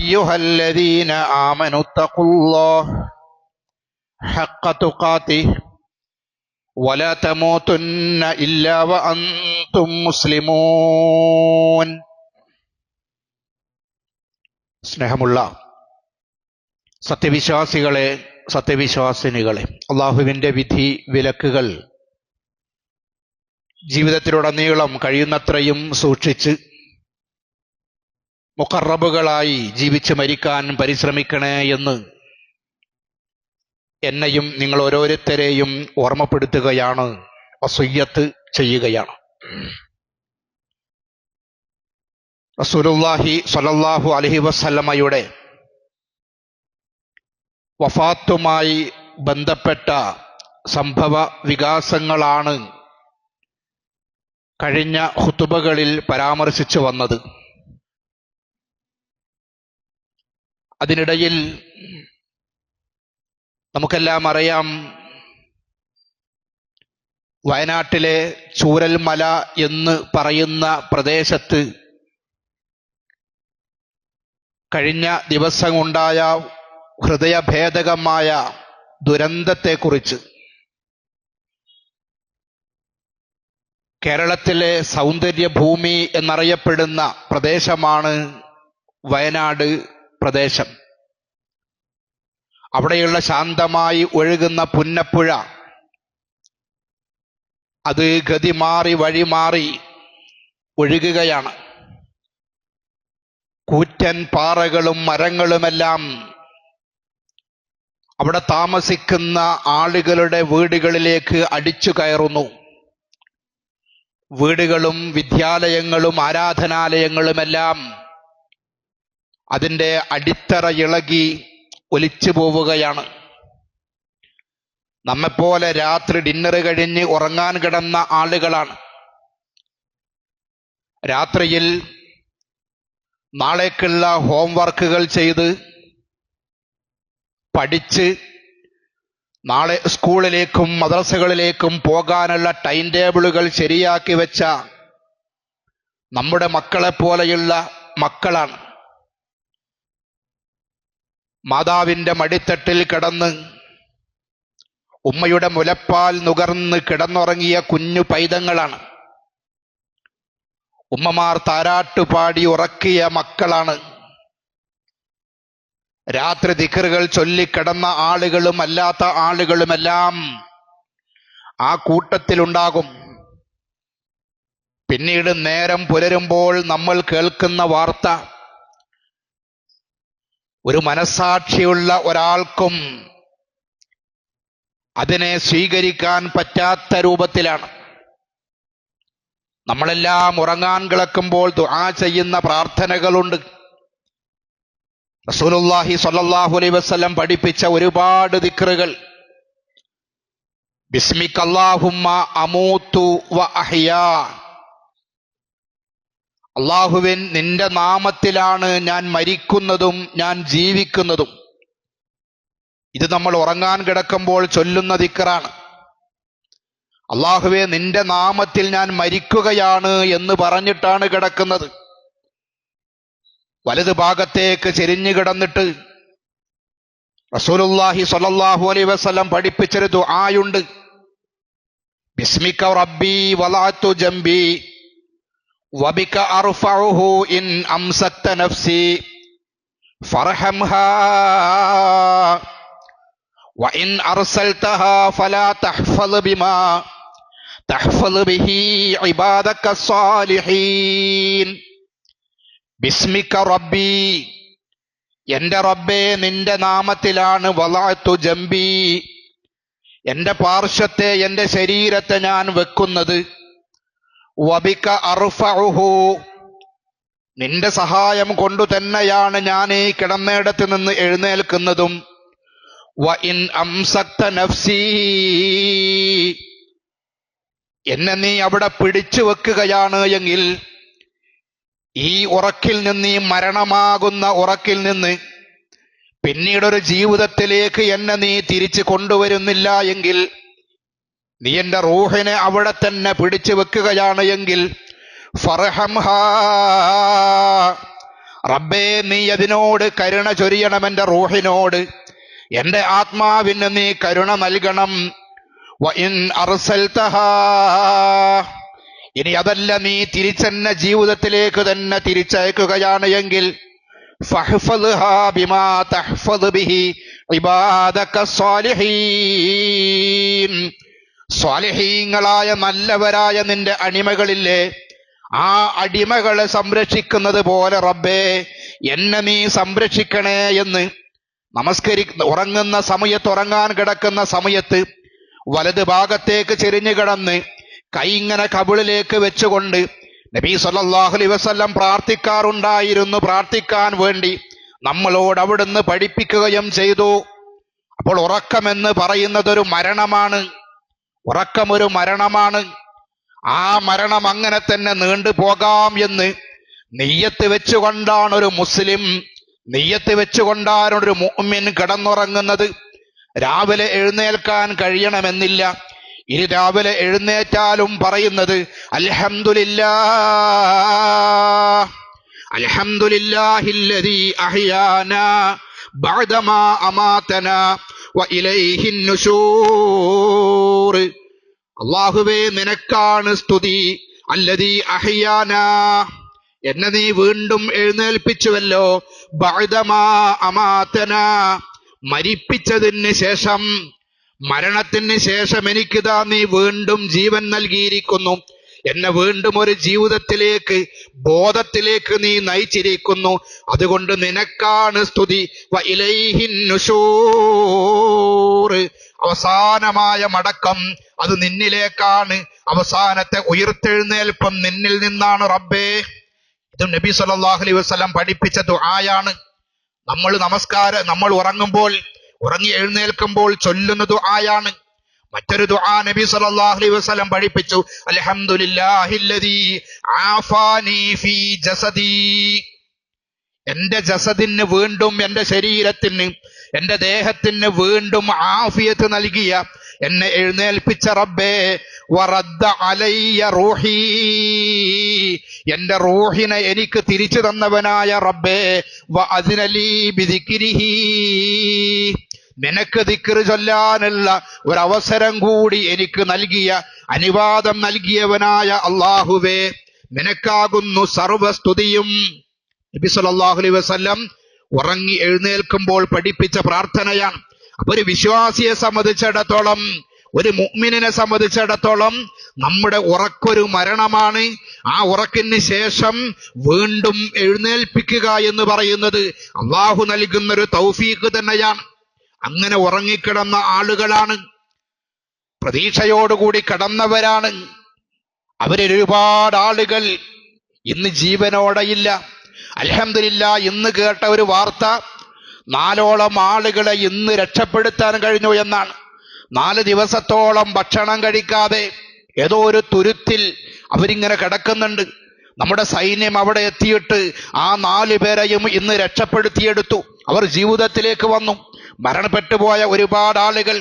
أيها الذين آمنوا اتقوا الله حق تقاته ولا تموتن إلا وأنتم مسلمون. സ്നേഹമുള്ള സത്യവിശ്വാസികളെ, സത്യവിശ്വാസിനികളെ, അള്ളാഹുവിൻ്റെ വിധി വിലക്കുകൾ ജീവിതത്തിലുടനീളം കഴിയുന്നത്രയും സൂക്ഷിച്ച് മുഖറബുകളായി ജീവിച്ച് മരിക്കാൻ പരിശ്രമിക്കണേ എന്ന് എന്നെയും നിങ്ങൾ ഓരോരുത്തരെയും ഓർമ്മപ്പെടുത്തുകയാണ്, വസിയ്യത്ത് ചെയ്യുകയാണ്. റസൂലുള്ളാഹി സ്വല്ലല്ലാഹു അലൈഹി വസല്ലമയുടെ വഫാത്തുമായി ബന്ധപ്പെട്ട സംഭവ വികാസങ്ങളാണ് കഴിഞ്ഞ ഖുതുബകളിൽ പരാമർശിച്ചു വന്നത്. അതിനിടയിൽ നമുക്കെല്ലാം അറിയാം, വയനാട്ടിലെ ചൂരൽമല എന്ന് പറയുന്ന പ്രദേശത്ത് കഴിഞ്ഞ ദിവസമുണ്ടായ ഹൃദയഭേദകമായ ദുരന്തത്തെക്കുറിച്ച്, കേരളത്തിലെ സൗന്ദര്യഭൂമി എന്നറിയപ്പെടുന്ന പ്രദേശമാണ് വയനാട് പ്രദേശം. അവിടെയുള്ള ശാന്തമായി ഒഴുകുന്ന പുന്നപ്പുഴ അത് ഗതി മാറി വഴി മാറി ഒഴുകുകയാണ്. കൂറ്റൻ പാറകളും മരങ്ങളുമെല്ലാം അവിടെ താമസിക്കുന്ന ആളുകളുടെ വീടുകളിലേക്ക് അടിച്ചു കയറുന്നു. വീടുകളും വിദ്യാലയങ്ങളും ആരാധനാലയങ്ങളുമെല്ലാം അതിൻ്റെ അടിത്തറ ഇളകി ഒലിച്ചു പോവുകയാണ്. നമ്മെപ്പോലെ രാത്രി ഡിന്നർ കഴിഞ്ഞ് ഉറങ്ങാൻ കിടന്ന ആളുകളാണ്. രാത്രിയിൽ നാളേക്കുള്ള ഹോംവർക്കുകൾ ചെയ്ത് പഠിച്ച് നാളെ സ്കൂളിലേക്കും മദ്രസകളിലേക്കും പോകാനുള്ള ടൈം ടേബിളുകൾ ശരിയാക്കി വെച്ച നമ്മുടെ മക്കളെപ്പോലെയുള്ള മക്കളാണ്. മാതാവിൻ്റെ മടിത്തട്ടിൽ കിടന്ന് ഉമ്മയുടെ മുലപ്പാൽ നുകർന്ന് കിടന്നുറങ്ങിയ കുഞ്ഞു പൈതങ്ങളാണ്. ഉമ്മമാർ താരാട്ടുപാടി ഉറക്കിയ മക്കളാണ്. രാത്രി ദിക്റുകൾ ചൊല്ലിക്കിടന്ന ആളുകളും അല്ലാത്ത ആളുകളുമെല്ലാം ആ കൂട്ടത്തിലുണ്ടാകും. പിന്നീട് നേരം പുലരുമ്പോൾ നമ്മൾ കേൾക്കുന്ന വാർത്ത ഒരു മനസാക്ഷിയുള്ള ഒരാൾക്കും അതിനെ സ്വീകരിക്കാൻ പറ്റാത്ത രൂപത്തിലാണ്. നമ്മളെല്ലാം ഉറങ്ങാൻ കിടക്കുമ്പോൾ ദുആ ചെയ്യുന്ന പ്രാർത്ഥനകളുണ്ട്. റസൂലുള്ളാഹി സ്വല്ലല്ലാഹു അലൈഹി വസല്ലം പഠിപ്പിച്ച ഒരുപാട് ദിക്റുകൾ. ബിസ്മിക അല്ലാഹുമ്മ അമൂതു വ അഹ്യാ, അല്ലാഹുവിൻ നിന്റെ നാമത്തിലാണ് ഞാൻ മരിക്കുന്നതും ഞാൻ ജീവിക്കുന്നതും. ഇത് നമ്മൾ ഉറങ്ങാൻ കിടക്കുമ്പോൾ ചൊല്ലുന്ന ദിക്റാണ്. അല്ലാഹുവേ, നിന്റെ നാമത്തിൽ ഞാൻ മരിക്കുകയാണ് എന്ന് പറഞ്ഞിട്ടാണ് കിടക്കുന്നത്. വലതു ഭാഗത്തേക്ക് ചെരിഞ്ഞു കിടന്നിട്ട് റസൂലുള്ളാഹി സ്വല്ലല്ലാഹു അലൈഹി വസല്ലം പഠിപ്പിച്ചൊരു ദുആയുണ്ട്. ബിസ്മിക റബ്ബി വലഅതു ജംബി വബിക അർഫഉഹു ഇൻ അംസക്ത നഫ്സി ഫർഹംഹാ വഇൻ അർസൽതഹാ ഫലാ തഹ്ഫദ് ബിമാ തഹ്ഫദ് ബിഹി ഇബാദക സ്സാലിഹീൻ. ബിസ്മിക റബ്ബി, എന്റെ റബ്ബേ നിന്റെ നാമത്തിലാണ് വലഅതു ജംബി, എന്റെ പാർശ്വത്തെ എന്റെ ശരീരത്തെ ഞാൻ വെക്കുന്നത്. വബിക അർഫഉഹു, നിന്റെ സഹായം കൊണ്ടു തന്നെയാണ് ഞാൻ ഈ കിടന്നിടത്ത് നിന്ന് എഴുന്നേൽക്കുന്നതും. വഇൻ അംസക്ത നഫ്സി, എന്നെ നീ അവിടെ പിടിച്ചു വെക്കുകയാണ് എങ്കിൽ ഈ ഉറക്കിൽ നിന്ന്, ഈ മരണമാകുന്ന ഉറക്കിൽ നിന്ന് പിന്നീടൊരു ജീവിതത്തിലേക്ക് എന്നെ നീ തിരിച്ചു കൊണ്ടുവരുന്നില്ല എങ്കിൽ, നീ എന്റെ റൂഹിനെ അവിടെ തന്നെ പിടിച്ചു വെക്കുകയാണ് എങ്കിൽ ഫർഹംഹാ, റബ്ബേ, നീ അതിനോട് കരുണ ചൊരിയണം, എന്റെ റൂഹിനോട്, എന്റെ ആത്മാവിന് നീ കരുണ നൽകണം. വഇൻ അർസൽതഹാ, ഇനി അതല്ല, നീ തിരിച്ചെന്നെ ജീവിതത്തിലേക്ക് തന്നെ തിരിച്ചയക്കുകയാണ് എങ്കിൽ ഫഹ്ഫദ്ഹാ ബിമാ തഹ്ഫദ് ബിഹി ഇബാദക സ്വാലിഹീൻ, സ്വാലിഹീങ്ങളായ നല്ലവരായ നിന്റെ അടിമകളില്ലേ, ആ അടിമകളെ സംരക്ഷിക്കുന്നത് പോലെ റബ്ബേ എന്നെ നീ സംരക്ഷിക്കണേ എന്ന് ഉറങ്ങുന്ന സമയത്ത്, ഉറങ്ങാൻ കിടക്കുന്ന സമയത്ത് വലത് ഭാഗത്തേക്ക് ചെരിഞ്ഞു കിടന്ന് കൈ ഇങ്ങനെ കവിളിലേക്ക് വെച്ചുകൊണ്ട് നബി സല്ലല്ലാഹു അലൈഹി വസല്ലം പ്രാർത്ഥിക്കാറുണ്ടായിരുന്നു. പ്രാർത്ഥിക്കാൻ വേണ്ടി നമ്മളോട് അവിടുന്ന് പഠിപ്പിക്കുകയും ചെയ്തു. അപ്പോൾ ഉറക്കമെന്ന് പറയുന്നത് ഒരു മരണമാണ്. ഉറക്കമൊരു മരണമാണ്. ആ മരണം അങ്ങനെ തന്നെ നീണ്ടു പോകാം എന്ന് നിയ്യത്ത് വെച്ചുകൊണ്ടാണ് ഒരു മുസ്ലിം, നിയ്യത്ത് വെച്ചുകൊണ്ടാണ് ഒരു മുഅ്മിൻ കിടന്നുറങ്ങുന്നത്. രാവിലെ എഴുന്നേൽക്കാൻ കഴിയണമെന്നില്ല. ഇനി രാവിലെ എഴുന്നേറ്റാലും പറയുന്നത് അൽഹംദുലില്ലാഹ്, അൽഹംദുലില്ലാഹില്ലദീ അഹ്യാനാ ബഅദമാ അമാതനാ വ ഇലൈഹിൻ നുശൂർ. അല്ലാഹുവേ, നിനക്കാണ് സ്തുതി. അല്ലദീ അഹ്യാനാ, എന്നെ നീ വീണ്ടും എഴുന്നേൽപ്പിച്ചുവല്ലോ. ബഅദമാ അമാതനാ, മരിപ്പിച്ചതിന് ശേഷം, മരണത്തിന് ശേഷം എനിക്കിതാ നീ വീണ്ടും ജീവൻ നൽകിയിരിക്കുന്നു. എന്നെ വീണ്ടും ഒരു ജീവിതത്തിലേക്ക്, ബോധത്തിലേക്ക് നീ നയിച്ചിരിക്കുന്നു. അതുകൊണ്ട് നിനക്കാണ് സ്തുതി. വ ഇലൈഹിൻ നുശൂർ, അവസാനമായ മടക്കം അത് നിന്നിലേക്കാണ്. അവസാനത്തെ ഉയർത്തെഴുന്നേൽപ്പം നിന്നിൽ നിന്നാണ് റബ്ബേ. ഇത് നബി സല്ലല്ലാഹു അലൈഹി വസല്ലം പഠിപ്പിച്ച ദുആയാണ്. നമ്മൾ ഉറങ്ങുമ്പോൾ, ഉറങ്ങി എഴുന്നേൽക്കുമ്പോൾ ചൊല്ലുന്ന ദുആയാണ്. മറ്റൊരു ദുആ നബി സല്ലല്ലാഹു അലൈഹി വസല്ലം പഠിപ്പിച്ചു, അൽഹംദുലില്ലാഹില്ലദീ ആഫാനി ഫീ ജസദി, എന്റെ ജസദിന് വീണ്ടും, എന്റെ ശരീരത്തിന്, എന്റെ ദേഹത്തിന് വീണ്ടും ആഫിയത്ത് നൽകിയ, എന്നെ എഴുന്നേൽപ്പിച്ച റബ്ബേ. വറദ്ദ അലയ്യ റൂഹി, എന്റെ റൂഹിനെ എനിക്ക് തിരിച്ചു തന്നവനായ റബ്ബേ. വ അദ്നലീ ബിദിക്രിഹി, നിനക്ക് ദിക്ർ ചൊല്ലാനുള്ള ഒരവസരം കൂടി എനിക്ക് നൽകിയ, അനുവാദം നൽകിയവനായ അല്ലാഹുവേ, നിനക്കാകുന്നു സർവസ്തുതിയും. നബി സല്ലല്ലാഹു അലൈഹി വസല്ലം ഉറങ്ങി എഴുന്നേൽക്കുമ്പോൾ പഠിപ്പിച്ച പ്രാർത്ഥനയാണ്. അപ്പൊ ഒരു വിശ്വാസിയെ സംബന്ധിച്ചിടത്തോളം, ഒരു മുഅ്മിനിനെ സംബന്ധിച്ചിടത്തോളം നമ്മുടെ ഉറക്കൊരു മരണമാണ്. ആ ഉറക്കിന് ശേഷം വീണ്ടും എഴുന്നേൽപ്പിക്കുക എന്ന് പറയുന്നത് അല്ലാഹു നൽകുന്നൊരു തൗഫീഖ് തന്നെയാണ്. അങ്ങനെ ഉറങ്ങിക്കിടന്ന ആളുകളാണ്, പ്രതീക്ഷയോടുകൂടി കിടന്നവരാണ്. അവരൊരുപാട് ആളുകൾ ഇന്ന് ജീവനോടെയില്ല. അൽഹംദുലില്ലാഹ്, ഇന്ന് കേട്ട ഒരു വാർത്ത, 4ഓളം ആളുകളെ ഇന്ന് രക്ഷപ്പെടുത്താൻ കഴിഞ്ഞു എന്നാണ്. 4 ദിവസത്തോളം ഭക്ഷണം കഴിക്കാതെ ഏതോ ഒരു തുരുത്തിൽ അവരിങ്ങനെ കിടക്കുന്നുണ്ട്. നമ്മുടെ സൈന്യം അവിടെ എത്തിയിട്ട് ആ 4 പേരെയും ഇന്ന് രക്ഷപ്പെടുത്തിയെടുത്തു. അവർ ജീവിതത്തിലേക്ക് വന്നു. മരണപ്പെട്ടുപോയ ഒരുപാട് ആളുകൾ,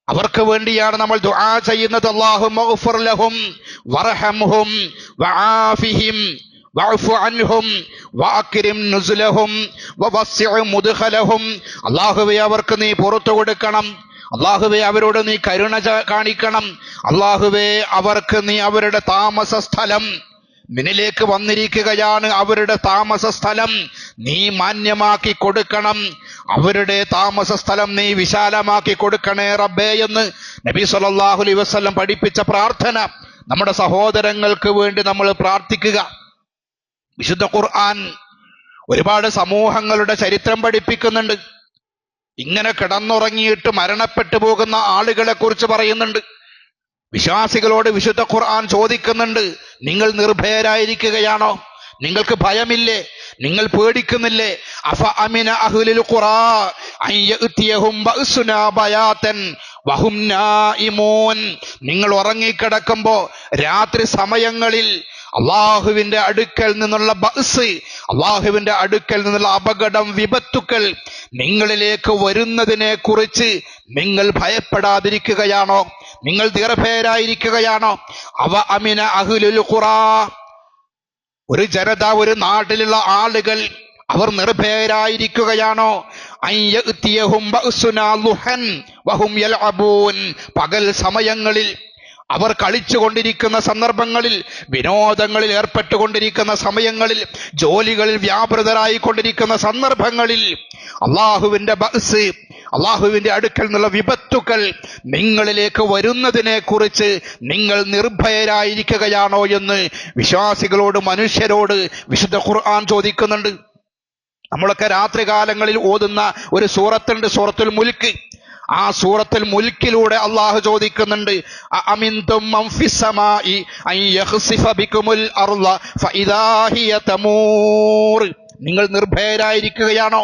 അവർക്ക് വേണ്ടിയാണ് നമ്മൾ ദുആ ചെയ്യുന്നത്. അല്ലാഹുമ്മ ഗ്ഫിർ ലഹും വർഹംഹും വആഫിഹിം വഅഫു അൻഹും വഅക്രിം നുസുലഹും വവസ്സിഅ മുദ്ഖലഹും. അല്ലാഹുവേ, അവർക്ക് നീ പുറത്തു കൊടുക്കണം. അല്ലാഹുവേ, അവരോട് നീ കരുണ കാണിക്കണം. അല്ലാഹുവേ, അവർക്ക് നീ അവരുടെ താമസ സ്ഥലം, നിന്നിലേക്ക് വന്നിരിക്കുകയാണ്, അവരുടെ താമസ സ്ഥലം നീ മാന്യമാക്കി കൊടുക്കണം. അവരുടെ താമസ സ്ഥലം നീ വിശാലമാക്കി കൊടുക്കണേ റബ്ബേ എന്ന് നബി സല്ലല്ലാഹു അലൈഹി വസല്ലം പഠിപ്പിച്ച പ്രാർത്ഥന നമ്മുടെ സഹോദരങ്ങൾക്ക് വേണ്ടി നമ്മൾ പ്രാർത്ഥിക്കുക. വിശുദ്ധ ഖുർആൻ ഒരുപാട് സമൂഹങ്ങളുടെ ചരിത്രം പഠിപ്പിക്കുന്നുണ്ട്. ഇങ്ങനെ കിടന്നുറങ്ങിയിട്ട് മരണപ്പെട്ടു പോകുന്ന ആളുകളെ കുറിച്ച് പറയുന്നുണ്ട്. വിശ്വാസികളോട് വിശുദ്ധ ഖുർആൻ ചോദിക്കുന്നുണ്ട്, നിങ്ങൾ നിർഭയരായിരിക്കുകയാണോ? നിങ്ങൾക്ക് ഭയമില്ലേ? നിങ്ങൾ പേടിക്കുന്നില്ലേ? അഫ അമിന അഹ്ലുൽ ഖുറാ അൻ യഅതിയഹും ബഅസുനാ ബയാതൻ വഹും നായിമൂൻ. നിങ്ങൾ ഉറങ്ങിക്കിടക്കുമ്പോ രാത്രി സമയങ്ങളിൽ അള്ളാഹുവിന്റെ അടുക്കൽ നിന്നുള്ള ബഅസ്, അള്ളാഹുവിന്റെ അടുക്കൽ നിന്നുള്ള അപകടം, വിപത്തുക്കൾ നിങ്ങളിലേക്ക് വരുന്നതിനെ കുറിച്ച് നിങ്ങൾ ഭയപ്പെടാതിരിക്കുകയാണോ? നിങ്ങൾ നിർഭയരായിരിക്കുകയാണോ? അവ അമിന അഹ്ലുൽ ഖുറാ, ഒരു ജനത, ഒരു നാട്ടിലുള്ള ആളുകൾ അവർ നിർഭയരായിരിക്കുകയാണോ? പകൽ സമയങ്ങളിൽ അവർ കളിച്ചുകൊണ്ടിരിക്കുന്ന സന്ദർഭങ്ങളിൽ, വിനോദങ്ങളിൽ ഏർപ്പെട്ടുകൊണ്ടിരിക്കുന്ന സമയങ്ങളിൽ, ജോലികളിൽ വ്യാപൃതരായിക്കൊണ്ടിരിക്കുന്ന സന്ദർഭങ്ങളിൽ അള്ളാഹുവിന്റെ ബഅ്സ്, അള്ളാഹുവിന്റെ അടുക്കൽ നിന്നുള്ള വിപത്തുക്കൾ നിങ്ങളിലേക്ക് വരുന്നതിനെ കുറിച്ച് നിങ്ങൾ നിർഭയരായിരിക്കുകയാണോ എന്ന് വിശ്വാസികളോട്, മനുഷ്യരോട് വിശുദ്ധ ഖുർആൻ ചോദിക്കുന്നുണ്ട്. നമ്മളൊക്കെ രാത്രികാലങ്ങളിൽ ഓതുന്ന ഒരു സൂറത്തുണ്ട്, സൂറത്തുൽ മുൽക്ക്. ആ സൂറത്തുൽ മുൽക്കിലൂടെ അള്ളാഹു ചോദിക്കുന്നുണ്ട്, അഅമിൻതും മൻ ഫിസ്സമാഇ അൻ യഖ്സിഫ ബികുമുൽ അർള ഫഇദാ ഹിയ തമൂർ. നിങ്ങൾ നിർഭയരായിരിക്കുകയാണോ?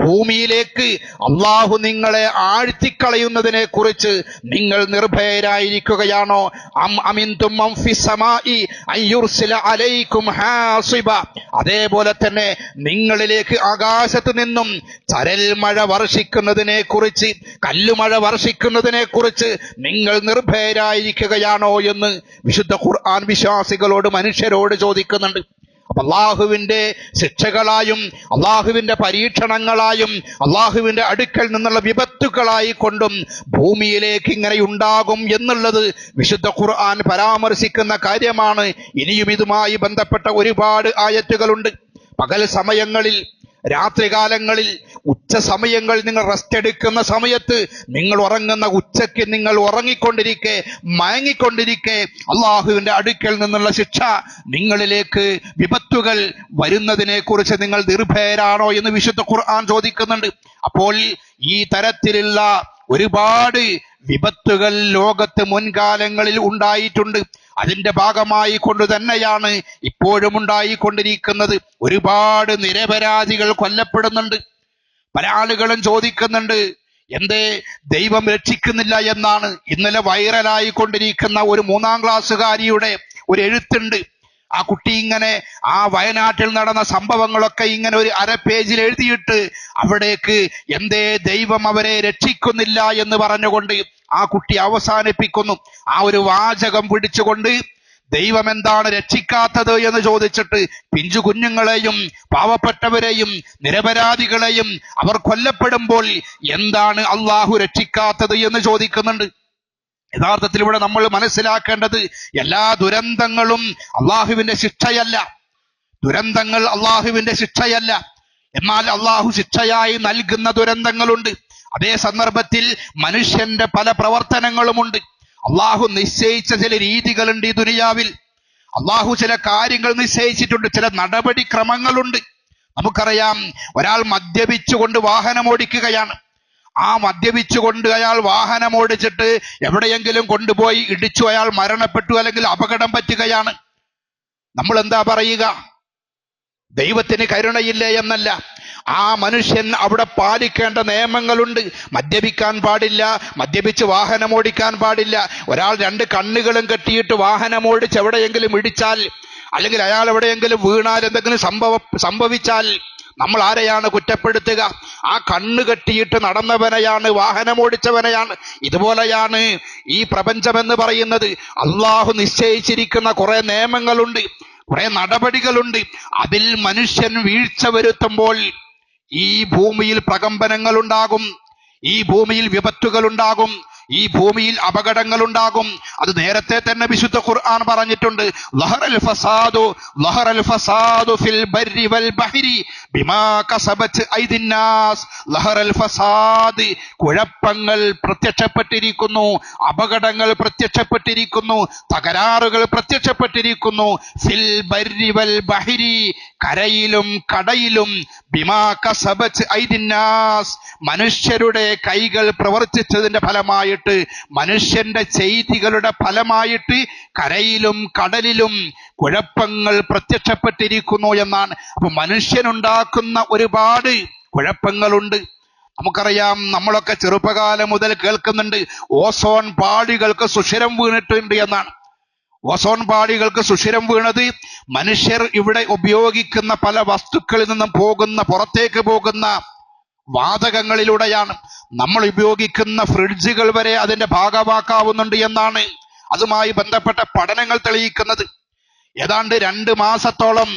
ഭൂമിയിലേക്ക് അള്ളാഹു നിങ്ങളെ ആഴ്ത്തിക്കളയുന്നതിനെ കുറിച്ച് നിങ്ങൾ നിർഭയരായിരിക്കുകയാണോ? അമിൻതും മൻ ഫിസ്സമാഇ അൻ യുർസില അലൈക്കും ഹാസിബ. അതേപോലെ തന്നെ നിങ്ങളിലേക്ക് ആകാശത്ത് നിന്നും ചരൽ മഴ വർഷിക്കുന്നതിനെ കുറിച്ച്, കല്ലുമഴ വർഷിക്കുന്നതിനെ കുറിച്ച് നിങ്ങൾ നിർഭയരായിരിക്കുകയാണോ എന്ന് വിശുദ്ധ ഖുർആൻ വിശ്വാസികളോട്, മനുഷ്യരോട് ചോദിക്കുന്നുണ്ട്. അപ്പൊ അള്ളാഹുവിന്റെ ശിക്ഷകളായും അള്ളാഹുവിന്റെ പരീക്ഷണങ്ങളായും അള്ളാഹുവിന്റെ അടുക്കൽ നിന്നുള്ള വിപത്തുക്കളായി കൊണ്ടും ഭൂമിയിലേക്ക് ഇങ്ങനെ ഉണ്ടാകും എന്നുള്ളത് വിശുദ്ധ ഖുർആൻ പരാമർശിക്കുന്ന കാര്യമാണ്. ഇനിയും ഇതുമായി ബന്ധപ്പെട്ട ഒരുപാട് ആയത്തുകളുണ്ട്. പകൽ സമയങ്ങളിൽ, രാത്രികാലങ്ങളിൽ, ഉച്ച സമയങ്ങളിൽ നിങ്ങൾ റെസ്റ്റ് എടുക്കുന്ന സമയത്ത്, നിങ്ങൾ ഉറങ്ങുന്ന ഉച്ചയ്ക്ക് നിങ്ങൾ ഉറങ്ങിക്കൊണ്ടിരിക്കെ, മയങ്ങിക്കൊണ്ടിരിക്കെ അള്ളാഹുവിന്റെ അടുക്കൽ നിന്നുള്ള ശിക്ഷ, നിങ്ങളിലേക്ക് വിപത്തുകൾ വരുന്നതിനെ കുറിച്ച് നിങ്ങൾ നിർഭയരാണോ എന്ന് വിശുദ്ധ ഖുർആൻ ചോദിക്കുന്നുണ്ട്. അപ്പോൾ ഈ തരത്തിലുള്ള ഒരുപാട് വിപത്തുകൾ ലോകത്ത് മുൻകാലങ്ങളിൽ ഉണ്ടായിട്ടുണ്ട്. അതിന്റെ ഭാഗമായി കൊണ്ട് തന്നെയാണ് ഇപ്പോഴും ഉണ്ടായിക്കൊണ്ടിരിക്കുന്നത്. ഒരുപാട് നിരപരാധികൾ കൊല്ലപ്പെടുന്നുണ്ട്. പല ആളുകളും ചോദിക്കുന്നുണ്ട്, എന്തേ ദൈവം രക്ഷിക്കുന്നില്ല എന്നാണ്. ഇന്നലെ വൈറലായി കൊണ്ടിരിക്കുന്ന ഒരു 3ാം ക്ലാസ്സുകാരിയുടെ ഒരു എഴുത്തുണ്ട്. ആ കുട്ടി ഇങ്ങനെ ആ വയനാട്ടിൽ നടന്ന സംഭവങ്ങളൊക്കെ ഇങ്ങനെ ഒരു അര പേജിൽ എഴുതിയിട്ട് അവിടേക്ക് എന്തേ ദൈവം അവരെ രക്ഷിക്കുന്നില്ല എന്ന് പറഞ്ഞുകൊണ്ട് ആ കുട്ടി അവസാനിപ്പിക്കുന്നു. ആ ഒരു വാചകം പിടിച്ചുകൊണ്ട് ദൈവം എന്താണ് രക്ഷിക്കാത്തത് എന്ന് ചോദിച്ചിട്ട് പിഞ്ചു കുഞ്ഞുങ്ങളെയും പാവപ്പെട്ടവരെയും നിരപരാധികളെയും അവർ കൊല്ലപ്പെടുമ്പോൾ എന്താണ് അള്ളാഹു രക്ഷിക്കാത്തത് എന്ന് ചോദിക്കുന്നുണ്ട്. യഥാർത്ഥത്തിൽ ഇവിടെ നമ്മൾ മനസ്സിലാക്കേണ്ടത്, എല്ലാ ദുരന്തങ്ങളും അള്ളാഹുവിന്റെ ശിക്ഷയല്ല. ദുരന്തങ്ങൾ അള്ളാഹുവിന്റെ ശിക്ഷയല്ല. എന്നാൽ അള്ളാഹു ശിക്ഷയായി നൽകുന്ന ദുരന്തങ്ങളുണ്ട്. അതേ സന്ദർഭത്തിൽ മനുഷ്യന്റെ പല പ്രവർത്തനങ്ങളുമുണ്ട്. അള്ളാഹു നിശ്ചയിച്ച ചില രീതികളുണ്ട് ഈ ദുനിയാവിൽ. അള്ളാഹു ചില കാര്യങ്ങൾ നിശ്ചയിച്ചിട്ടുണ്ട്, ചില നടപടിക്രമങ്ങളുണ്ട്. നമുക്കറിയാം, ഒരാൾ മദ്യപിച്ചുകൊണ്ട് വാഹനം ഓടിക്കുകയാണ്. ആ മദ്യപിച്ചുകൊണ്ട് അയാൾ വാഹനം ഓടിച്ചിട്ട് എവിടെയെങ്കിലും കൊണ്ടുപോയി ഇടിച്ചു, അയാൾ മരണപ്പെട്ടു, അല്ലെങ്കിൽ അപകടം പറ്റുകയാണ്. നമ്മൾ എന്താ പറയുക? ദൈവത്തിന് കരുണയില്ലേ എന്നല്ല. ആ മനുഷ്യൻ അവിടെ പാലിക്കേണ്ട നിയമങ്ങളുണ്ട്. മദ്യപിക്കാൻ പാടില്ല, മദ്യപിച്ച് വാഹനം ഓടിക്കാൻ പാടില്ല. ഒരാൾ 2 കണ്ണുകളും കെട്ടിയിട്ട് വാഹനം ഓടിച്ച് എവിടെയെങ്കിലും ഇടിച്ചാൽ, അല്ലെങ്കിൽ അയാൾ എവിടെയെങ്കിലും വീണാൽ, എന്തെങ്കിലും സംഭവിച്ചാൽ നമ്മൾ ആരെയാണ് കുറ്റപ്പെടുത്തുക? ആ കണ്ണ് കെട്ടിയിട്ട് നടന്നവനെയാണ്, വാഹനം ഓടിച്ചവനെയാണ്. ഇതുപോലെയാണ് ഈ പ്രപഞ്ചമെന്ന് പറയുന്നത്. അള്ളാഹു നിശ്ചയിച്ചിരിക്കുന്ന കുറെ നിയമങ്ങളുണ്ട്, കുറെ നടപടികളുണ്ട്. അതിൽ മനുഷ്യൻ വീഴ്ച വരുത്തുമ്പോൾ ഈ ഭൂമിയിൽ പ്രകമ്പനങ്ങൾ ഉണ്ടാകും, ഈ ഭൂമിയിൽ വിപത്തുകൾ ഉണ്ടാകും, ഈ ഭൂമിയിൽ അപകടങ്ങൾ ഉണ്ടാകും. അത് നേരത്തെ തന്നെ വിശുദ്ധ ഖുർആൻ പറഞ്ഞിട്ടുണ്ട്. ലഹറൽ ഫസാദു ഫിൽ ബർരി വൽ ബഹരി ബിമാ കസബത് ഐദിന്നാസ്. ലഹറൽ ഫസാദ്, കുഴപ്പങ്ങൾ പ്രത്യക്ഷപ്പെട്ടിരിക്കുന്നു, അപകടങ്ങൾ പ്രത്യക്ഷപ്പെട്ടിരിക്കുന്നു, തകരാറുകൾ പ്രത്യക്ഷപ്പെട്ടിരിക്കുന്നു. ഫിൽ ബർരി വൽ ബഹരി, കരയിലും കടയിലും. ബിമാ കസബത് ഐദിന്നാസ്, മനുഷ്യരുടെ കൈകൾ പ്രവർത്തിച്ചതിന്റെ ഫലമായിട്ട്, മനുഷ്യന്റെ ചെയ്തികളുടെ ഫലമായിട്ട് കരയിലും കടലിലും കുഴപ്പങ്ങൾ പ്രത്യക്ഷപ്പെട്ടിരിക്കുന്നു എന്നാണ്. അപ്പൊ മനുഷ്യനുണ്ടാക്കുന്ന ഒരുപാട് കുഴപ്പങ്ങളുണ്ട്. നമുക്കറിയാം, നമ്മളൊക്കെ ചെറുപ്പകാലം മുതൽ കേൾക്കുന്നുണ്ട്, ഓസോൺ പാളികൾക്ക് സുഷിരം വീണിട്ടുണ്ട് എന്നാണ്. ഓസോൺ പാളികൾക്ക് സുഷിരം വീണത് മനുഷ്യർ ഇവിടെ ഉപയോഗിക്കുന്ന പല വസ്തുക്കളിൽ നിന്നും പുറത്തേക്ക് പോകുന്ന വാതകങ്ങളിലൂടെയാണ്. നമ്മൾ ഉപയോഗിക്കുന്ന ഫ്രിഡ്ജുകൾ വരെ അതിന്റെ ഭാഗമാക്കാവുന്നുണ്ട് എന്നാണ് അതുമായി ബന്ധപ്പെട്ട പഠനങ്ങൾ തെളിയിക്കുന്നത്. ഏതാണ്ട് 2 മാസത്തോളം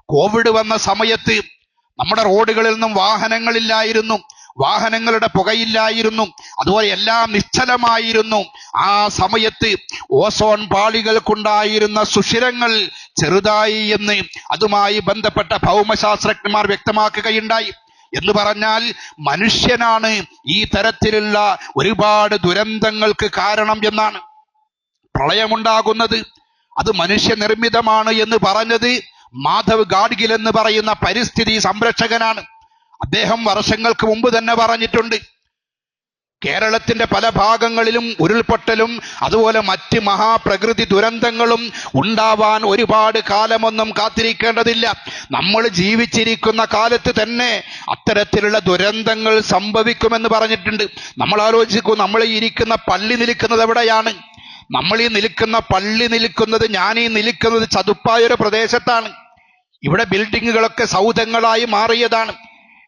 കോവിഡ് വന്ന സമയത്ത് നമ്മുടെ റോഡുകളിൽ നിന്നും വാഹനങ്ങളില്ലായിരുന്നു, വാഹനങ്ങളുടെ പുകയില്ലായിരുന്നു, അതുപോലെ എല്ലാം നിശ്ചലമായിരുന്നു. ആ സമയത്ത് ഓസോൺ പാളികൾക്കുണ്ടായിരുന്ന സുഷിരങ്ങൾ ചെറുതായി എന്ന് അതുമായി ബന്ധപ്പെട്ട ഭൗമശാസ്ത്രജ്ഞന്മാർ വ്യക്തമാക്കുകയുണ്ടായി. എന്ന് പറഞ്ഞാൽ മനുഷ്യനാണ് ഈ തരത്തിലുള്ള ഒരുപാട് ദുരന്തങ്ങൾക്ക് കാരണം എന്നാണ്. പ്രളയമുണ്ടാകുന്നത് അത് മനുഷ്യനിർമ്മിതമാണ് എന്ന് പറഞ്ഞത് മാധവ് ഗാഡ്ഗിൽ എന്ന് പറയുന്ന പരിസ്ഥിതി സംരക്ഷകനാണ്. അദ്ദേഹം വർഷങ്ങൾക്ക് മുമ്പ് തന്നെ പറഞ്ഞിട്ടുണ്ട്, കേരളത്തിന്റെ പല ഭാഗങ്ങളിലും ഉരുൾപൊട്ടലും അതുപോലെ മറ്റ് മഹാപ്രകൃതി ദുരന്തങ്ങളും ഉണ്ടാവാൻ ഒരുപാട് കാലമൊന്നും കാത്തിരിക്കേണ്ടതില്ല. നമ്മൾ ജീവിച്ചിരിക്കുന്ന കാലത്ത് തന്നെ അത്തരത്തിലുള്ള ദുരന്തങ്ങൾ സംഭവിക്കുമെന്ന് പറഞ്ഞിട്ടുണ്ട്. നമ്മൾ ആലോചിക്കൂ, നമ്മൾ ഈ ഇരിക്കുന്ന പള്ളി നിൽക്കുന്നത് എവിടെയാണ്? നമ്മൾ ഈ നിൽക്കുന്ന പള്ളി നിൽക്കുന്നത്, ഞാൻ ഈ നിൽക്കുന്നത് ചതുപ്പായൊരു പ്രദേശത്താണ്. ഇവിടെ ബിൽഡിങ്ങുകളൊക്കെ സൗധങ്ങളായി മാറിയതാണ്.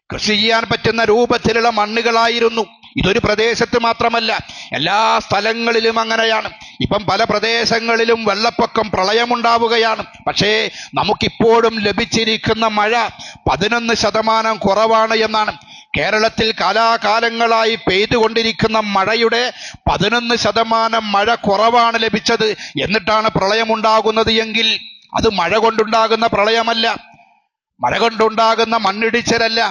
കൃഷി ചെയ്യാൻ പറ്റുന്ന രൂപത്തിലുള്ള മണ്ണുകളായിരുന്നു. ഇതൊരു പ്രദേശത്ത് മാത്രമല്ല, എല്ലാ സ്ഥലങ്ങളിലും അങ്ങനെയാണ്. ഇപ്പം പല പ്രദേശങ്ങളിലും വെള്ളപ്പൊക്കം, പ്രളയമുണ്ടാവുകയാണ്. പക്ഷേ നമുക്കിപ്പോഴും ലഭിച്ചിരിക്കുന്ന മഴ 11% കുറവാണ് എന്നാണ്. കേരളത്തിൽ കാലാകാലങ്ങളായി പെയ്തുകൊണ്ടിരിക്കുന്ന മഴയുടെ 11% മഴ കുറവാണ് ലഭിച്ചത്. എന്നിട്ടാണ് പ്രളയമുണ്ടാകുന്നത് എങ്കിൽ അത് മഴ കൊണ്ടുണ്ടാകുന്ന പ്രളയമല്ല, മഴ കൊണ്ടുണ്ടാകുന്ന മണ്ണിടിച്ചിലല്ല,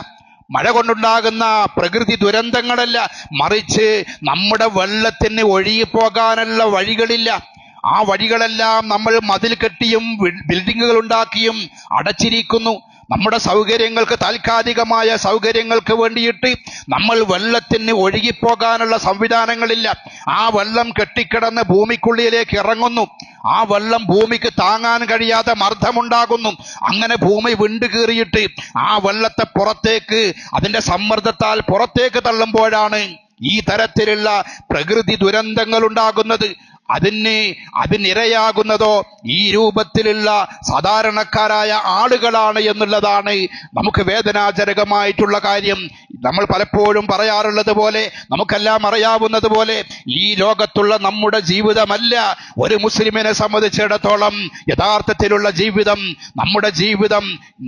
മഴ കൊണ്ടുണ്ടാകുന്ന പ്രകൃതി ദുരന്തങ്ങളല്ല, മറിച്ച് നമ്മുടെ വെള്ളത്തിന് ഒഴുകിപ്പോകാനുള്ള വഴികളില്ല. ആ വഴികളെല്ലാം നമ്മൾ മതിൽ കെട്ടിയും ബിൽഡിങ്ങുകൾ ഉണ്ടാക്കിയും അടച്ചിരിക്കുന്നു. നമ്മുടെ സൗകര്യങ്ങൾക്ക്, താൽക്കാലികമായ സൗകര്യങ്ങൾക്ക് വേണ്ടിയിട്ട് നമ്മൾ വെള്ളത്തിന് ഒഴുകിപ്പോകാനുള്ള സംവിധാനങ്ങളില്ല. ആ വെള്ളം കെട്ടിക്കിടന്ന് ഭൂമിക്കുള്ളിലേക്ക് ഇറങ്ങുന്നു. ആ വെള്ളം ഭൂമിക്ക് താങ്ങാൻ കഴിയാതെ മർദ്ദമുണ്ടാകുന്നു. അങ്ങനെ ഭൂമി വിണ്ടുകീറിയിട്ട് ആ വെള്ളത്തെ പുറത്തേക്ക്, അതിന്റെ സമ്മർദ്ദത്താൽ പുറത്തേക്ക് തള്ളുമ്പോഴാണ് ഈ തരത്തിലുള്ള പ്രകൃതി ദുരന്തങ്ങൾ ഉണ്ടാകുന്നത്. അതിനിരയാകുന്നതോ ഈ രൂപത്തിലുള്ള സാധാരണക്കാരായ ആളുകളാണ് എന്നുള്ളതാണ് നമുക്ക് വേദനാജനകമായിട്ടുള്ള കാര്യം. നമ്മൾ പലപ്പോഴും പറയാറുള്ളത് പോലെ, നമുക്കെല്ലാം അറിയാവുന്നത് പോലെ, ഈ ലോകത്തുള്ള നമ്മുടെ ജീവിതമല്ല ഒരു മുസ്ലിമിനെ സംബന്ധിച്ചിടത്തോളം യഥാർത്ഥത്തിലുള്ള ജീവിതം. നമ്മുടെ ജീവിതം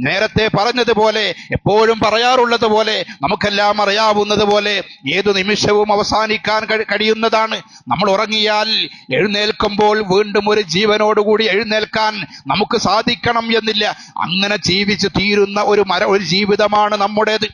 നേരത്തെ പറഞ്ഞതുപോലെ, എപ്പോഴും പറയാറുള്ളത് പോലെ, നമുക്കെല്ലാം അറിയാവുന്നത് പോലെ ഏതു നിമിഷവും അവസാനിക്കാൻ കഴിയുന്നതാണ്. നമ്മൾ ഉറങ്ങിയാൽ എഴുന്നേൽക്കുമ്പോൾ വീണ്ടും ഒരു ജീവനോടുകൂടി എഴുന്നേൽക്കാൻ നമുക്ക് സാധിക്കണം എന്നില്ല. അങ്ങനെ ജീവിച്ചു തീരുന്ന ഒരു ജീവിതമാണ് നമ്മുടേത്.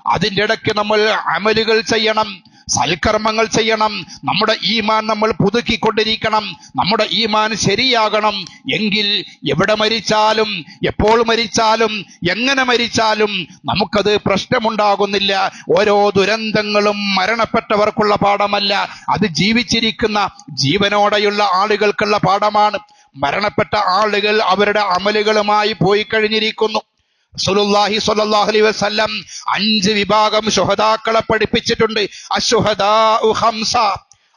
അതിൻ്റെ ഇടയ്ക്ക് നമ്മൾ അമലുകൾ ചെയ്യണം, സൽക്കർമ്മങ്ങൾ ചെയ്യണം. നമ്മുടെ ഈമാൻ നമ്മൾ പുതുക്കിക്കൊണ്ടിരിക്കണം. നമ്മുടെ ഈമാൻ ശരിയാകണം. എങ്കിൽ എവിടെ മരിച്ചാലും, എപ്പോൾ മരിച്ചാലും, എങ്ങനെ മരിച്ചാലും നമുക്കത് പ്രശ്നമുണ്ടാകുന്നില്ല. ഓരോ ദുരന്തങ്ങളും മരണപ്പെട്ടവർക്കുള്ള പാഠമല്ല, അത് ജീവിച്ചിരിക്കുന്ന ജീവനോടെയുള്ള ആളുകൾക്കുള്ള പാഠമാണ്. മരണപ്പെട്ട ആളുകൾ അവരുടെ അമലുകളുമായി പോയി കഴിഞ്ഞിരിക്കുന്നു. റസൂലുള്ളാഹി സ്വല്ലല്ലാഹു അലൈഹി വസല്ലം 5 വിഭാഗം ശുഹദാക്കളെ പഠിപ്പിച്ചിട്ടുണ്ട്. അശ്ശുഹദാഉ ഖംസ,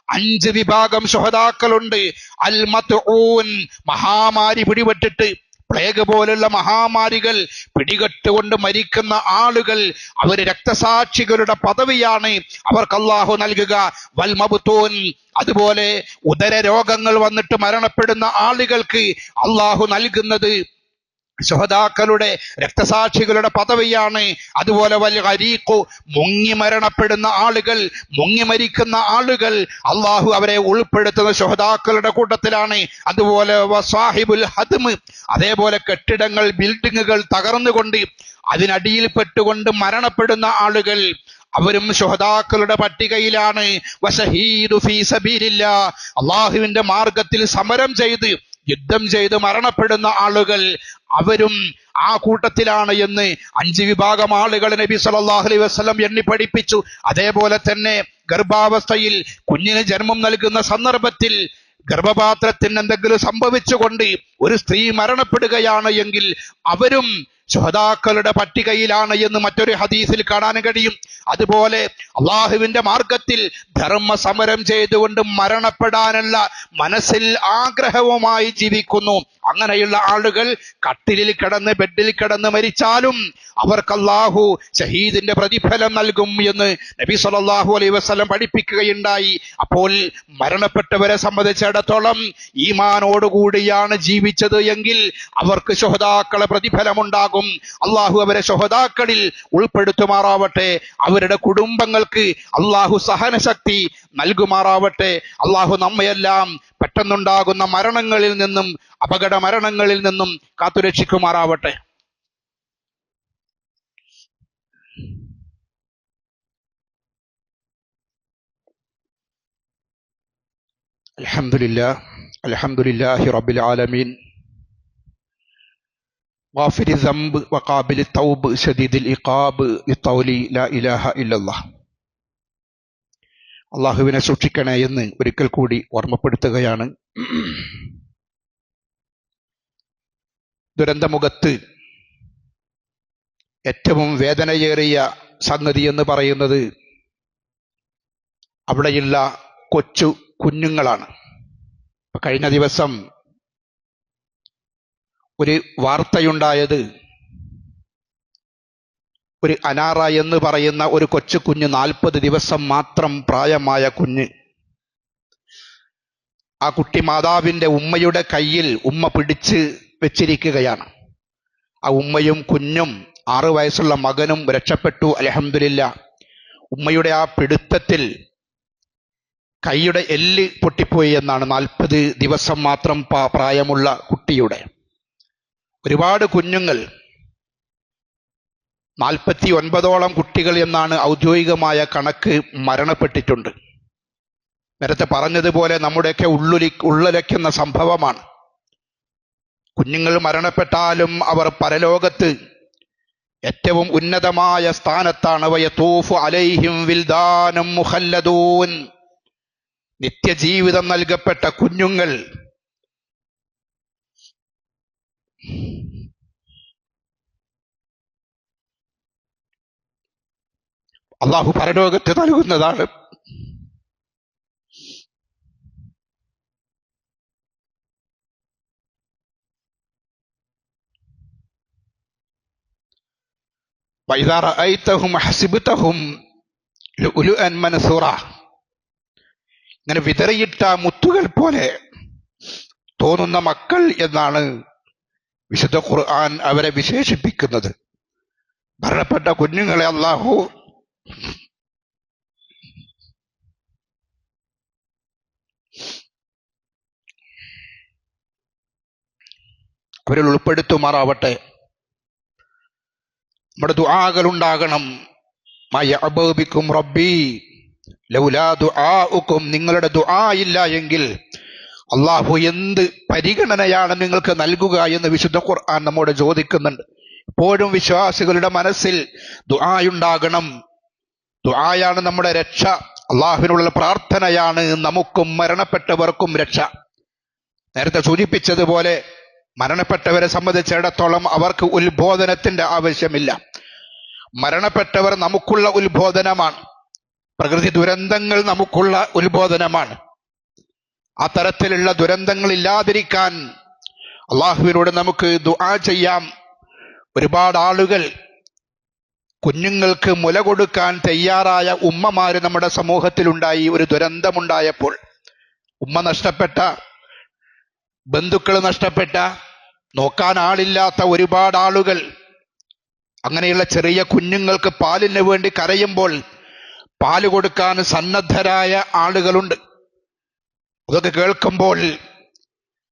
5 വിഭാഗം ശുഹദാക്കളുണ്ട്. അൽ മത്ഊൻ, മഹാമാരി പിടിപെട്ടിട്ട്, പ്ലേഗ് പോലുള്ള മഹാമാരികൾ പിടികെട്ടുകൊണ്ട് മരിക്കുന്ന ആളുകൾ, അവർ രക്തസാക്ഷികളുടെ പദവിയാണ് അവർക്ക് അല്ലാഹു നൽകുക. വൽ മബ്തൂൻ, അതുപോലെ ഉദര രോഗങ്ങൾ വന്നിട്ട് മരണപ്പെടുന്ന ആളുകൾക്ക് അല്ലാഹു നൽകുന്നത് ശുഹദാക്കളുടെ, രക്തസാക്ഷികളുടെ പദവിയാണ്. അതുപോലെ വൽ ഗരീഖു, മുങ്ങി മരണപ്പെടുന്ന ആളുകൾ, മുങ്ങി മരിക്കുന്ന ആളുകൾ, അള്ളാഹു അവരെ ഉൾപ്പെടുത്തുന്ന ശുഹദാക്കളുടെ കൂട്ടത്തിലാണ്. അതുപോലെ വസാഹിബുൽ ഹദ്ം, അതേപോലെ കെട്ടിടങ്ങൾ, ബിൽഡിങ്ങുകൾ തകർന്നുകൊണ്ട് അതിനടിയിൽപ്പെട്ടുകൊണ്ട് മരണപ്പെടുന്ന ആളുകൾ, അവരും ശുഹദാക്കളുടെ പട്ടികയിലാണ്. വശഹീദു ഫീ സബീലില്ലാഹ്, അള്ളാഹുവിന്റെ മാർഗത്തിൽ സമരം ചെയ്ത്, യുദ്ധം ചെയ്ത് മരണപ്പെടുന്ന ആളുകൾ, അവരും ആ കൂട്ടത്തിലാണ് എന്ന് 5 വിഭാഗം ആളുകൾ നബി സല്ലല്ലാഹു അലൈഹി വസല്ലം എണ്ണി പഠിപ്പിച്ചു. അതേപോലെ തന്നെ ഗർഭാവസ്ഥയിൽ കുഞ്ഞിന് ജന്മം നൽകുന്ന സന്ദർഭത്തിൽ ഗർഭപാത്രത്തിന് എന്തെങ്കിലും സംഭവിച്ചുകൊണ്ട് ഒരു സ്ത്രീ മരണപ്പെടുകയാണ് എങ്കിൽ അവരും ശുഹദാക്കളുടെ പട്ടികയിലാണ് എന്ന് മറ്റൊരു ഹദീസിൽ കാണാൻ കഴിയും. അതുപോലെ അള്ളാഹുവിന്റെ മാർഗത്തിൽ ധർമ്മ സമരം ചെയ്തുകൊണ്ട് മരണപ്പെടാനുള്ള മനസ്സിൽ ആഗ്രഹവുമായി ജീവിക്കുന്നു. അങ്ങനെയുള്ള ആളുകൾ കട്ടിലിൽ കിടന്ന് ബെഡിൽ കിടന്ന് മരിച്ചാലും അവർക്ക് അള്ളാഹു ഷഹീദിന്റെ പ്രതിഫലം നൽകും എന്ന് നബി സല്ലല്ലാഹു അലൈഹി വസല്ലം പഠിപ്പിക്കുകയുണ്ടായി. അപ്പോൾ മരണപ്പെട്ടവരെ സംബന്ധിച്ചിടത്തോളം ഈമാനോടുകൂടിയാണ് ജീവിച്ചത് എങ്കിൽ അവർക്ക് ശുഹദാക്കളെ പ്രതിഫലമുണ്ടാകും. അള്ളാഹു അവരെ ശുഹദാക്കളിൽ ഉൾപ്പെടുത്തുമാറാവട്ടെ. അവരുടെ കുടുംബങ്ങൾക്ക് അള്ളാഹു സഹനശക്തി നൽകുമാറാവട്ടെ. അള്ളാഹു നമ്മയെല്ലാം പെട്ടെന്നുണ്ടാകുന്ന മരണങ്ങളിൽ നിന്നും അപകട മരണങ്ങളിൽ നിന്നും കാത്തുരക്ഷിക്കുമാറാവട്ടെ. അൽഹംദുലില്ലാഹി റബ്ബിൽ ആലമീൻ ഗാഫിരി ദംബ് വഖാബിലി തൗബ് ശദീദിൽ ഇഖാബ് ലിഖൗലി ലാ ഇലാഹ ഇല്ലല്ലാഹ്. അള്ളാഹുവിനെ സൂക്ഷിക്കണേ എന്ന് ഒരിക്കൽ കൂടി ഓർമ്മപ്പെടുത്തുകയാണ്. ദുരന്തമുഖത്ത് ഏറ്റവും വേദനയേറിയ സംഗതി എന്ന് പറയുന്നത് അവിടെയുള്ള കൊച്ചു കുഞ്ഞുങ്ങളാണ്. കഴിഞ്ഞ ദിവസം ഒരു വാർത്തയുണ്ടായത്, ഒരു അനാറ എന്ന് പറയുന്ന ഒരു കൊച്ചു കുഞ്ഞ്, 40 ദിവസം മാത്രം പ്രായമായ കുഞ്ഞ്. ആ കുട്ടി മാതാവിന്റെ ഉമ്മയുടെ കയ്യിൽ ഉമ്മ പിടിച്ച് വെച്ചിരിക്കുകയാണ്. ആ ഉമ്മയും കുഞ്ഞും 6 വയസ്സുള്ള മകനും രക്ഷപ്പെട്ടു, അൽഹംദുലില്ലാഹ്. ഉമ്മയുടെ ആ പിടുത്തത്തിൽ കൈയുടെ എല്ല് പൊട്ടിപ്പോയി എന്നാണ് 40 ദിവസം മാത്രം പ്രായമുള്ള കുട്ടിയുടെ. ഒരുപാട് കുഞ്ഞുങ്ങൾ, 49ഓളം കുട്ടികൾ എന്നാണ് ഔദ്യോഗികമായ കണക്ക്, മരണപ്പെട്ടിട്ടുണ്ട്. നേരത്തെ പറഞ്ഞതുപോലെ നമ്മുടെയൊക്കെ ഉള്ളുലയ്ക്കുന്ന സംഭവമാണ്. കുഞ്ഞുങ്ങൾ മരണപ്പെട്ടാലും അവർ പരലോകത്ത് ഏറ്റവും ഉന്നതമായ സ്ഥാനത്താണ്. വയതൂഫു അലൈഹിം വിൽദാനും മുഖല്ലദൂൻ, നിത്യജീവിതം നൽകപ്പെട്ട കുഞ്ഞുങ്ങൾ. അള്ളാഹു പരലോകത്ത് നൽകുന്നതാണ്. വഇദാ റഅയ്തഹും ഹസിബ്തഹും ലുഅ്ലുഅൻ മൻസൂറ, ഇങ്ങനെ വിതറിയിട്ട മുത്തുകൾ പോലെ തോന്നുന്ന മക്കൾ എന്നാണ് വിശുദ്ധ ഖുർആൻ അവരെ വിശേഷിപ്പിക്കുന്നത്. മരണപ്പെട്ട കുഞ്ഞുങ്ങളെ അല്ലാഹു അവരിൽ ഉൾപ്പെടുത്തുമാറാവട്ടെ. നമ്മുടെ ദുആകൾ ഉണ്ടാകണം. മയഅബുബിക്കും റബ്ബി ലൗലാ ദുആഉക്കും, നിങ്ങളുടെ ദുആ ഇല്ല എങ്കിൽ അള്ളാഹു എന്ത് പരിഗണനയാണ് നിങ്ങൾക്ക് നൽകുക എന്ന് വിശുദ്ധ ഖുർആൻ നമ്മോട് ചോദിക്കുന്നുണ്ട്. എപ്പോഴും വിശ്വാസികളുടെ മനസ്സിൽ ദുആയുണ്ടാകണം. ദുആയാണ് നമ്മുടെ രക്ഷ. അള്ളാഹുവിനുള്ള പ്രാർത്ഥനയാണ് നമുക്കും മരണപ്പെട്ടവർക്കും രക്ഷ. നേരത്തെ സൂചിപ്പിച്ചതുപോലെ മരണപ്പെട്ടവരെ സംബന്ധിച്ചിടത്തോളം അവർക്ക് ഉത്ബോധനത്തിന്റെ ആവശ്യമില്ല. മരണപ്പെട്ടവർ നമുക്കുള്ള ഉത്ബോധനമാണ്. പ്രകൃതി ദുരന്തങ്ങൾ നമുക്കുള്ള ഉത്ബോധനമാണ്. ആ തരത്തിലുള്ള ദുരന്തങ്ങൾ ഇല്ലാതിരിക്കാൻ അള്ളാഹുവിനോട് നമുക്ക് ദുആ ചെയ്യാം. ഒരുപാട് ആളുകൾ കുഞ്ഞുങ്ങൾക്ക് മുല കൊടുക്കാൻ തയ്യാറായ ഉമ്മമാര് നമ്മുടെ സമൂഹത്തിലുണ്ടായി. ഒരു ദുരന്തമുണ്ടായപ്പോൾ ഉമ്മ നഷ്ടപ്പെട്ട, ബന്ധുക്കൾ നഷ്ടപ്പെട്ട, നോക്കാൻ ആളില്ലാത്ത ഒരുപാട് ആളുകൾ, അങ്ങനെയുള്ള ചെറിയ കുഞ്ഞുങ്ങൾക്ക് പാലിന് വേണ്ടി കരയുമ്പോൾ പാല് കൊടുക്കാൻ സന്നദ്ധരായ ആളുകളുണ്ട്. അതൊക്കെ കേൾക്കുമ്പോൾ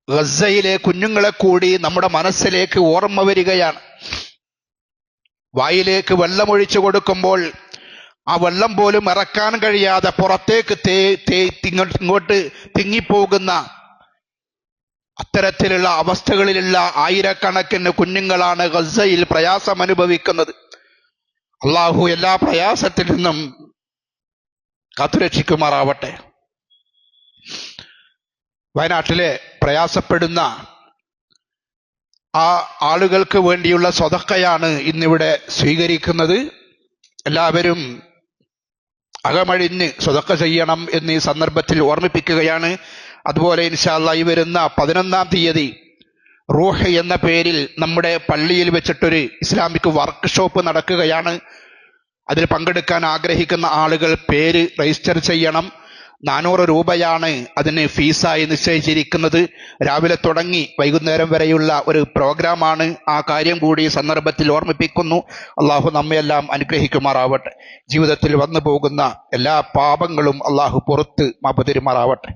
ഗസയിലെ കുഞ്ഞുങ്ങളെ കൂടി നമ്മുടെ മനസ്സിലേക്ക് ഓർമ്മ വരികയാണ്. വായിലേക്ക് വെള്ളമൊഴിച്ചു കൊടുക്കുമ്പോൾ ആ വെള്ളം പോലും ഇറക്കാൻ കഴിയാതെ പുറത്തേക്ക് ഇങ്ങോട്ട് തിങ്ങിപ്പോകുന്ന അത്തരത്തിലുള്ള അവസ്ഥകളിലുള്ള ആയിരക്കണക്കിന് കുഞ്ഞുങ്ങളാണ് ഗസയിൽ പ്രയാസം അനുഭവിക്കുന്നത്. അള്ളാഹു എല്ലാ പ്രയാസത്തിൽ നിന്നും കാത്തുരക്ഷിക്കുമാറാവട്ടെ. വയനാട്ടിലെ പ്രയാസപ്പെടുന്ന ആ ആളുകൾക്ക് വേണ്ടിയുള്ള സ്വതക്കയാണ് ഇന്നിവിടെ സ്വീകരിക്കുന്നത്. എല്ലാവരും അകമഴിഞ്ഞ് സ്വതക്ക ചെയ്യണം എന്ന് ഈ സന്ദർഭത്തിൽ ഓർമ്മിപ്പിക്കുകയാണ്. അതുപോലെ ഇൻഷാ അല്ലാഹ് ഈ വരുന്ന 11-ാം തീയതി റൂഹ് എന്ന പേരിൽ നമ്മുടെ പള്ളിയിൽ വെച്ചിട്ടൊരു ഇസ്ലാമിക് വർക്ക്ഷോപ്പ് നടക്കുകയാണ്. അതിൽ പങ്കെടുക്കാൻ ആഗ്രഹിക്കുന്ന ആളുകൾ പേര് രജിസ്റ്റർ ചെയ്യണം. 400 രൂപയാണ് അതിന് ഫീസായി നിശ്ചയിച്ചിരിക്കുന്നത്. രാവിലെ തുടങ്ങി വൈകുന്നേരം വരെയുള്ള ഒരു പ്രോഗ്രാമാണ്. ആ കാര്യം കൂടി ഈ സന്ദർഭത്തിൽ ഓർമ്മിപ്പിക്കുന്നു. അള്ളാഹു നമ്മയെല്ലാം അനുഗ്രഹിക്കുമാറാവട്ടെ. ജീവിതത്തിൽ വന്നു പോകുന്ന എല്ലാ പാപങ്ങളും അള്ളാഹു പുറത്ത് മാപ്പ് തരുമാറാവട്ടെ.